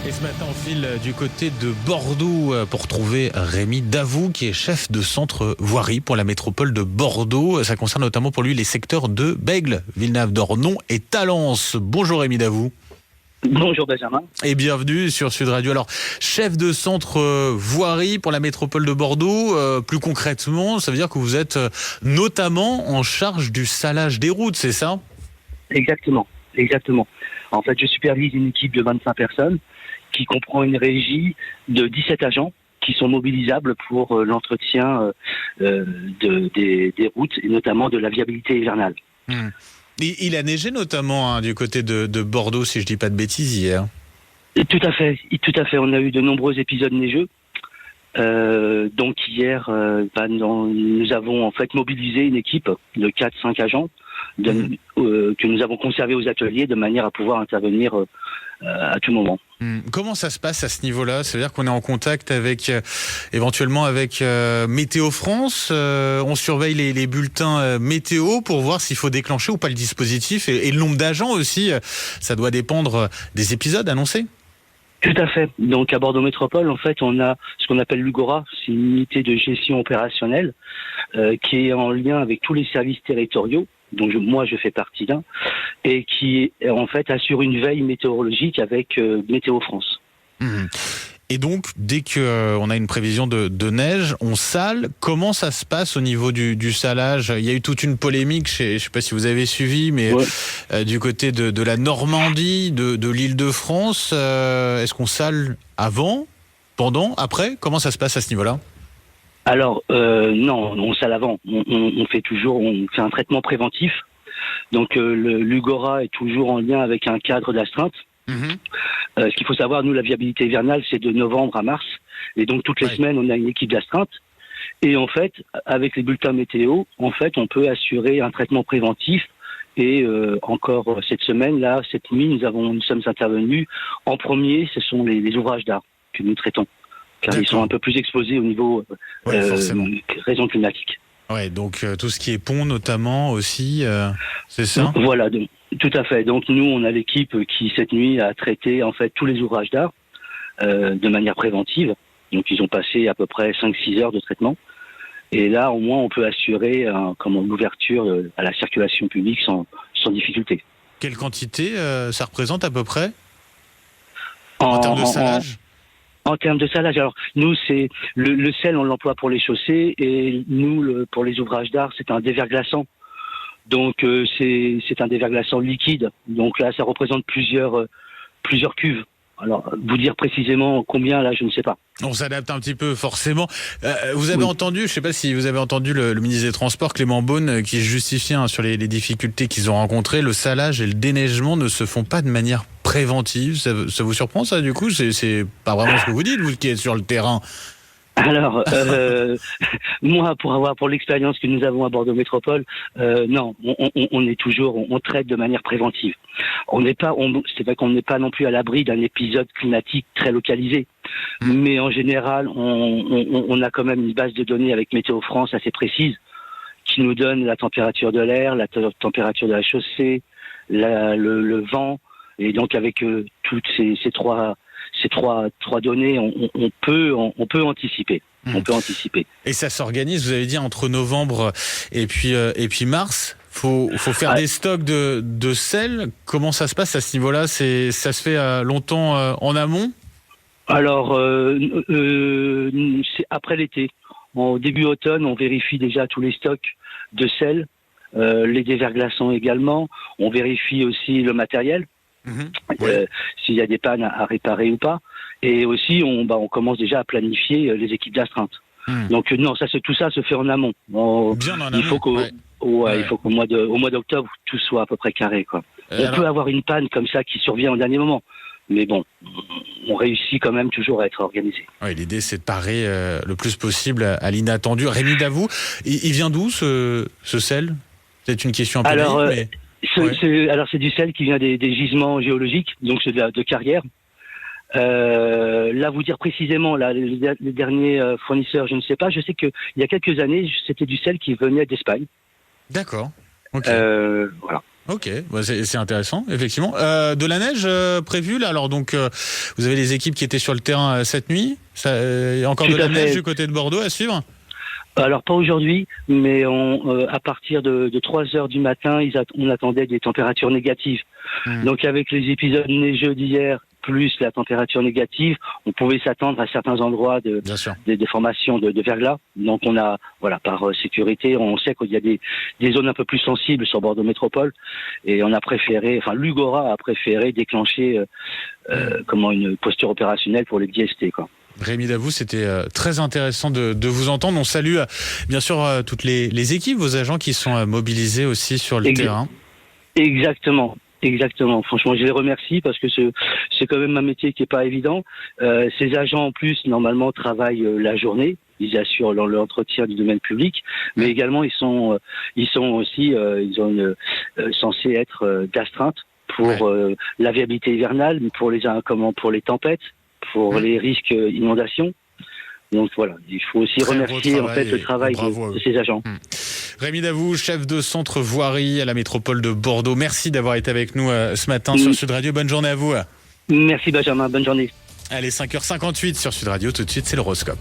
Et ce matin, on file du côté de Bordeaux pour trouver Rémi Davout, qui est chef de centre voirie pour la métropole de Bordeaux. Ça concerne notamment pour lui les secteurs de Bègles, Villenave-d'Ornon et Talence. Bonjour Rémi Davout. Bonjour Benjamin. Et bienvenue sur Sud Radio. Alors, chef de centre voirie pour la métropole de Bordeaux, plus concrètement, ça veut dire que vous êtes notamment en charge du salage des routes, c'est ça ? Exactement. En fait, je supervise une équipe de 25 personnes qui comprend une régie de 17 agents qui sont mobilisables pour l'entretien des routes et notamment de la viabilité hivernale. Il a neigé notamment du côté de Bordeaux, si je dis pas de bêtises, hier. Tout à fait. On a eu de nombreux épisodes neigeux. Donc hier, nous avons en fait mobilisé une équipe de 4-5 agents que nous avons conservés aux ateliers de manière à pouvoir intervenir à tout moment. Comment ça se passe à ce niveau-là ? C'est-à-dire qu'on est en contact avec éventuellement avec Météo France. On surveille les bulletins météo pour voir s'il faut déclencher ou pas le dispositif. Et le nombre d'agents aussi, ça doit dépendre des épisodes annoncés. Tout à fait. Donc à Bordeaux Métropole, en fait, on a ce qu'on appelle l'UGORA, c'est une unité de gestion opérationnelle qui est en lien avec tous les services territoriaux, dont moi je fais partie d'un, et qui en fait assure une veille météorologique avec Météo France. Et donc, dès qu'on a une prévision de neige, on sale. Comment ça se passe au niveau du salage ? Il y a eu toute une polémique, je ne sais pas si vous avez suivi, mais du côté de la Normandie, de l'Île-de-France, est-ce qu'on sale avant, pendant, après ? Comment ça se passe à ce niveau-là ? Alors, non, on sale avant. On fait un traitement préventif. Donc, l'UGORA est toujours en lien avec un cadre d'astreinte. Ce qu'il faut savoir, nous, la viabilité hivernale, c'est de novembre à mars. Et donc, toutes les semaines, on a une équipe d'astreinte. Et en fait, avec les bulletins météo, en fait, on peut assurer un traitement préventif. Et encore cette semaine, là, cette nuit, nous sommes intervenus. En premier, ce sont les ouvrages d'art que nous traitons. Car ils sont un peu plus exposés au niveau raison climatique. Ouais, donc tout ce qui est pont notamment aussi, c'est ça ? Voilà, donc, tout à fait. Donc nous, on a l'équipe qui cette nuit a traité en fait tous les ouvrages d'art de manière préventive. Donc ils ont passé à peu près 5-6 heures de traitement. Et là, au moins, on peut assurer l'ouverture à la circulation publique sans difficulté. Quelle quantité ça représente à peu près en termes de salage ? En termes de salage, alors nous, c'est le sel, on l'emploie pour les chaussées, et nous, pour les ouvrages d'art, c'est un déverglaçant. Donc c'est un déverglaçant liquide. Donc là, ça représente plusieurs cuves. Alors, vous dire précisément combien, là, je ne sais pas. On s'adapte un petit peu, forcément. Vous avez entendu, je ne sais pas si vous avez entendu le ministre des Transports, Clément Beaune, qui justifiait sur les difficultés qu'ils ont rencontrées. Le salage et le déneigement ne se font pas de manière préventive. Ça vous surprend, ça, du coup ? C'est pas vraiment ce que vous dites, vous qui êtes sur le terrain. Alors, moi, pour l'expérience que nous avons à Bordeaux Métropole, non, on traite de manière préventive. C'est vrai qu'on n'est pas non plus à l'abri d'un épisode climatique très localisé, mais en général, on a quand même une base de données avec Météo France assez précise, qui nous donne la température de l'air, la température de la chaussée, le vent, et donc avec toutes ces trois données, on peut anticiper. On peut anticiper. Et ça s'organise, vous avez dit, entre novembre et puis mars. Faut faire des stocks de sel. Comment ça se passe à ce niveau-là ? Ça se fait longtemps en amont ? Alors, c'est après l'été. Au début automne, on vérifie déjà tous les stocks de sel, les déverglaçants également. On vérifie aussi le matériel. S'il y a des pannes à réparer ou pas, et aussi on commence déjà à planifier les équipes d'astreinte. Donc non, tout ça se fait en amont. Bien en amont. Il faut qu'au mois d'octobre tout soit à peu près carré, quoi. On peut avoir une panne comme ça qui survient au dernier moment, mais bon, on réussit quand même toujours à être organisé. Ouais, l'idée c'est de parer le plus possible à l'inattendu. Rémi Davout, il vient d'où ce sel ? C'est une question un peu naïve, mais... c'est du sel qui vient des gisements géologiques, donc c'est de carrière. Là, vous dire précisément, les derniers fournisseurs, je ne sais pas. Je sais qu'il y a quelques années, c'était du sel qui venait d'Espagne. D'accord. Ok. Voilà. Ok, c'est intéressant, effectivement. De la neige prévue, là. Alors donc, vous avez les équipes qui étaient sur le terrain cette nuit. Il y a encore de la neige du côté de Bordeaux à suivre? Alors pas aujourd'hui, mais à partir de 3 heures du matin, on attendait des températures négatives. Donc avec les épisodes neigeux d'hier, plus la température négative, on pouvait s'attendre à certains endroits des formations de verglas. Donc on a, par sécurité, on sait qu'il y a des zones un peu plus sensibles sur Bordeaux Métropole, et on a préféré, l'Ugora a préféré déclencher une posture opérationnelle pour les DST, quoi. Rémi Davoust, c'était très intéressant de vous entendre. On salue bien sûr toutes les équipes, vos agents qui sont mobilisés aussi sur le terrain. Exactement. Franchement, je les remercie parce que c'est quand même un métier qui est pas évident. Ces agents, en plus, normalement, travaillent la journée. Ils assurent l'entretien du domaine public, mais également ils sont aussi censés être d'astreinte pour la viabilité hivernale, mais pour les tempêtes, pour les risques inondations. Donc voilà, il faut aussi remercier le travail de ces agents. Rémi Davoust, chef de centre voirie à la métropole de Bordeaux. Merci d'avoir été avec nous ce matin sur Sud Radio. Bonne journée à vous. Merci Benjamin, bonne journée. Allez, 5h58 sur Sud Radio. Tout de suite, c'est l'horoscope.